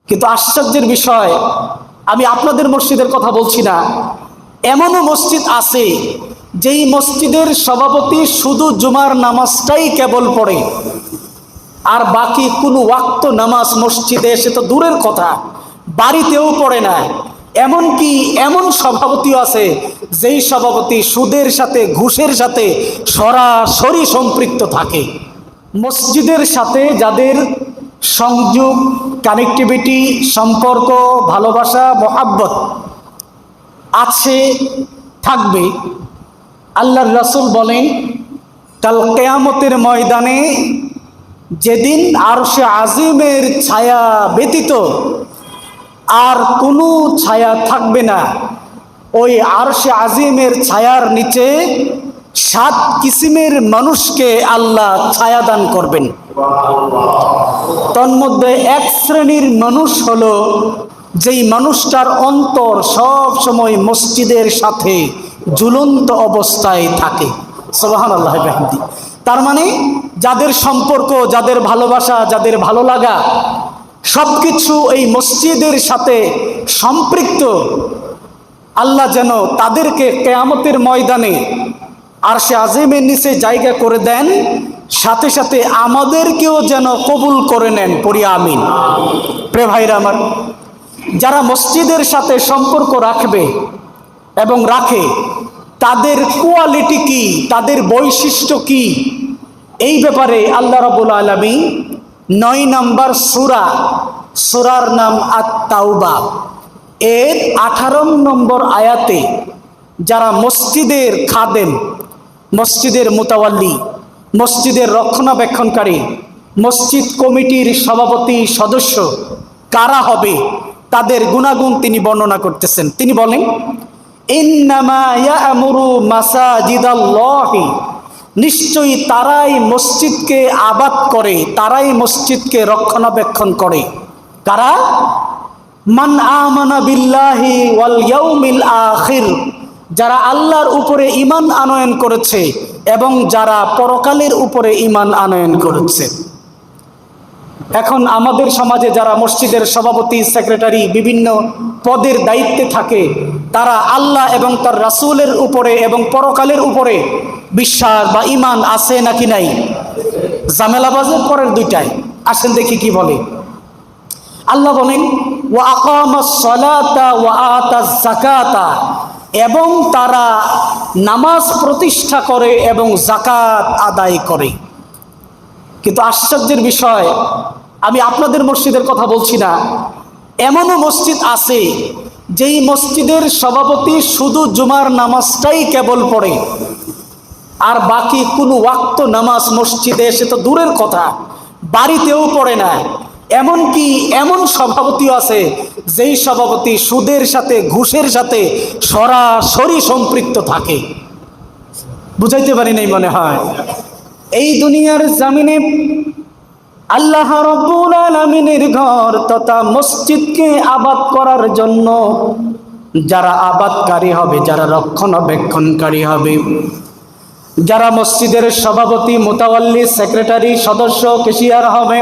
কিন্তু আশ্চর্যের বিষয়, আমি আপনাদের মসজিদের কথা বলছি না, এমনও মসজিদ আছে যেই মসজিদের সভাপতি শুধু জুমার নামাজটাই কেবল পড়ে, আর বাকি কোনো ওয়াক্ত নামাজ মসজিদে এসে তো দূরের কথা, বাড়িতেও পড়ে না। এমনকি এমন সভাপতিও আছে যেই সভাপতি সুদের সাথে ঘুষের সাথে সরাসরি সম্পৃক্ত থাকে। মসজিদের সাথে যাদের সংযোগ, কানেক্টিভিটি, সম্পর্ক, ভালোবাসা, মহাব্বত আছে, থাকবে, আল্লাহর রাসূল বলেন কাল কিয়ামতের ময়দানে যেদিন আরশে আজিমের ছায়া ব্যতীত আর কোনো ছায়া থাকবে না, ওই আরশে আজিমের ছায়ার নিচে 7 কিসিমের মানুষকে আল্লাহ ছায়া দান করবেন। তন্মধ্যে এক শ্রেণীর মানুষ হলো যেই মানুষটার অন্তর সব সময় মসজিদের সাথে ঝুলন্ত অবস্থায় থাকে। সুবহানাল্লাহ বিহামদি। তার মানে যাদের সম্পর্ক, যাদের ভালোবাসা, যাদের ভালো লাগা সবকিছু এই মসজিদের সাথে সম্পৃক্ত, আল্লাহ যেন তাদেরকে কিয়ামতের ময়দানে আরশে আজিমের নিচে জায়গা করে দেন, সাথে সাথে আমাদেরকেও যেন কবুল করে নেন। পড়ি আমিন। প্রিয় ভাইরা আমার, যারা মসজিদের সাথে সম্পর্ক রাখবে এবং রাখে, তাদের কোয়ালিটি কি, তাদের বৈশিষ্ট্য কি, এই ব্যাপারে আল্লাহ রাব্বুল আলামিন 9 নম্বর সূরার নাম আত-তাওবা, এর 18 নম্বর আয়াতে যারা মসজিদের খাদেম, মসজিদের মুতাওয়াল্লি, মসজিদের রক্ষণাবেক্ষণকারী, মসজিদ কমিটির সভাপতি সদস্য কারা হবে, তাদের গুণাগুণ তিনি বর্ণনা করতেছেন। তিনি বলেন ইন্নামা ইয়া'মুরু মাসাজিদাল্লাহি, নিশ্চয়ই তারাই মসজিদকে আবাদ করে, তারাই মসজিদকে রক্ষণাবেক্ষণ করে। কারা? মান আমানা বিল্লাহি ওয়াল ইয়াউমিল আখির, যারা আল্লাহর উপরে ঈমান আনয়ন করেছে এবং যারা পরকালের উপরে ঈমান আনয়ন করেছে। এখন আমাদের সমাজে যারা মসজিদের সভাপতি, সেক্রেটারি, বিভিন্ন পদের দায়িত্বে থাকে, তারা আল্লাহ এবং তার রাসূলের উপরে এবং পরকালের উপরে বিশ্বাস বা ঈমান আছে নাকি নাই? জামেলাবাজের পরের দুইটায় আসেন দেখি কি বলে। আল্লাহ বলেন ওয়া আকামাস সালাতা ওয়া আতাজ যাকাতা, এবং তারা নামাজ প্রতিষ্ঠা করে এবং যাকাত আদায় করে। কিন্তু আশ্চর্যের বিষয়, আমি আপনাদের মসজিদের কথা বলছি না, এমনও মসজিদ আছে যেই মসজিদের সভাপতি শুধু জুমার নামাজটাই কেবল পড়ে, আর বাকি কোনো ওয়াক্ত নামাজ মসজিদে এসে তো দূরের কথা, বাড়িতেও পড়ে না। এমনকি এমন সভাপতিও আছে যেই সভাপতি সুদের সাথে ঘুষের সাথে সরাসরি সম্পৃক্ত থাকে। বুঝাইতে পারি নাই মনে হয়। এই দুনিয়ার জমিনে আল্লাহ রাব্বুল আলামিনের ঘর তথা মসজিদকে আবাদ করার জন্য যারা আবাদকারী হবে, যারা রক্ষণাবেক্ষণকারী হবে, যারা মসজিদের সভাপতি, মুতাওয়াল্লি, সেক্রেটারি, সদস্য, ক্যাশিয়ার হবে,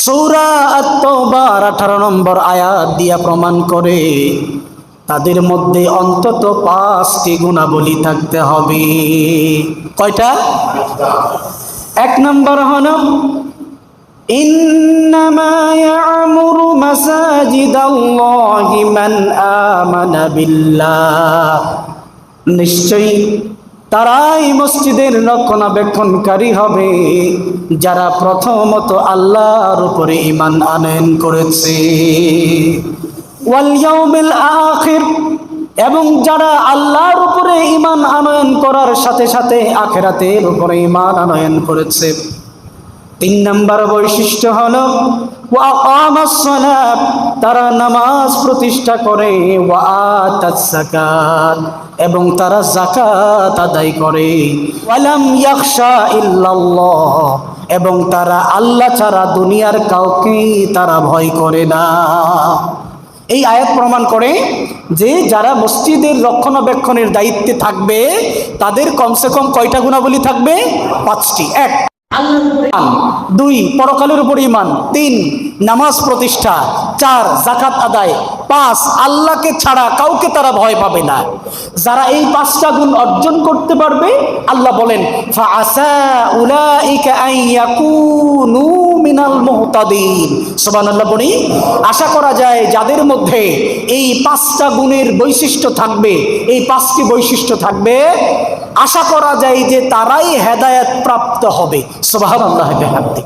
সূরা আত-তাওবার 18 নম্বর আয়াত দিয়া প্রমাণ করে তাদের মধ্যে অন্তত 5টি গুণাবলী থাকতে হবে। কয়টা? 1 নম্বর হলো ইন্নামা ইয়া'মুরু মাসাজিদাল্লাহি মান আমানা বিল্লাহ, নিশ্চয়ই তারাই মসজিদের রক্ষণাবেক্ষণকারী হবে যারা প্রথমত আল্লাহর উপরে ঈমান আনয়ন করেছে, ওয়াল ইয়াউমিল আখির, এবং যারা আল্লাহর উপরে ঈমান আনয়ন করার সাথে সাথে আখিরাতের উপরে ঈমান আনয়ন করেছে। 3 নম্বর বৈশিষ্ট্য হলো ওয়া আকামাস সালাত, তারা নামাজ প্রতিষ্ঠা করে, ওয়া আতাজ যাকাত, এবং তারা যাকাত আদায় করে, ওয়ালাম ইয়াখশা ইল্লাল্লাহ, এবং তারা আল্লাহ ছাড়া দুনিয়ার কাউকে তারা ভয় করে না। এই আয়াত প্রমাণ করে যে যারা মসজিদের রক্ষণাবেক্ষণের দায়িত্বে থাকবে তাদের কমসে কম কয়টা গুণাবলী থাকবে? 5টি। 1, দুই, পরকালের উপর ঈমান। তিন, নামাজ প্রতিষ্ঠা। চার, যাকাত আদায়। পাঁচ, আল্লাহকে ছাড়া কাউকে তারা ভয় পাবে না। যারা এই পাঁচটা গুণ অর্জন করতে পারবে, আল্লাহ বলেন ফাআসা উলাইকা আন ইয়াকুনু মিনাল মুহতাদিন। সুবহানাল্লাহ বলি। আশা করা যায় যাদের মধ্যে এই পাঁচটা গুণের বৈশিষ্ট্য থাকবে, এই পাঁচটি বৈশিষ্ট্য থাকবে, আশা করা যায় যে তারাই হেদায়েত প্রাপ্ত হবে। সুবহানাল্লাহ।